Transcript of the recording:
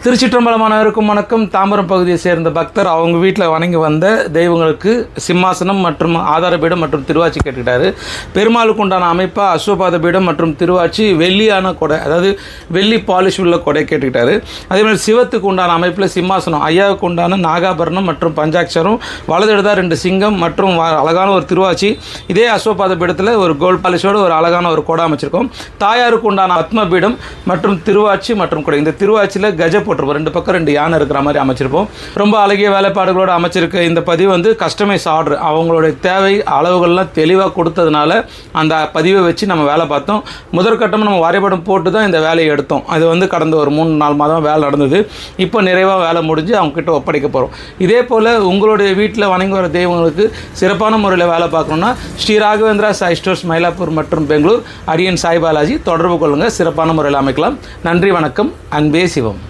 திருச்சிற்றம்பலமானவருக்கும் வணக்கம். தாம்பரம் பகுதியை சேர்ந்த பக்தர் அவங்க வீட்டில் வணங்கி வந்த தெய்வங்களுக்கு சிம்மாசனம் மற்றும் ஆதாரபீடம் மற்றும் திருவாச்சி கேட்டுக்கிட்டாரு. பெருமாளுக்கு உண்டான அமைப்பாக அஸ்வபாத பீடம் மற்றும் திருவாச்சி வெள்ளியான கொடை, அதாவது வெள்ளி பாலிஷ் உள்ள கொடை கேட்டுக்கிட்டாரு. அதேமாதிரி சிவத்துக்கு உண்டான அமைப்பில் சிம்மாசனம், ஐயாவுக்கு உண்டான நாகாபரணம் மற்றும் பஞ்சாட்சரம், வலது இடதா 2 சிங்கம் மற்றும் அழகான ஒரு திருவாச்சி, இதே அஸ்வபாத பீடத்தில் ஒரு கோல்ட் பாலிஷோடு ஒரு அழகான ஒரு கொடை அமைச்சிருக்கோம். தாயாருக்கு உண்டான பத்மபீடம் மற்றும் திருவாச்சி மற்றும் கொடை. இந்த திருவாச்சியில் கஜ போட்டிருப்போம், 2 பக்கம் 2 யானை இருக்கிற மாதிரி அமைச்சிருப்போம். ரொம்ப அழகிய வேலைப்பாடுகளோடு அமைச்சிருக்க இந்த பதிவு வந்து கஸ்டமைஸ் ஆர்டர், அவங்களுடைய தேவை அளவுகள்லாம் தெளிவாக கொடுத்ததுனால அந்த பதிவை வச்சு நம்ம வேலை பார்த்தோம். முதற்கட்டம் நம்ம வரைபடம் போட்டு தான் இந்த வேலையை எடுத்தோம். அது வந்து கடந்த ஒரு 3-4 மாதம் வேலை நடந்தது. இப்போ நிறைவாக வேலை முடிஞ்சு அவங்ககிட்ட ஒப்படைக்க போகிறோம். இதே போல் உங்களுடைய வீட்டில் வணங்கி வர தெய்வங்களுக்கு சிறப்பான முறையில் வேலை பார்க்கணுன்னா ஸ்ரீ ராகவேந்திரா சாய் ஸ்டோர்ஸ் மயிலாப்பூர் மற்றும் பெங்களூர், அடியன் சாய் பாலாஜி தொடர்பு கொள்ளுங்கள். சிறப்பான முறையில் அமைக்கலாம். நன்றி, வணக்கம். அன்பே சிவம்.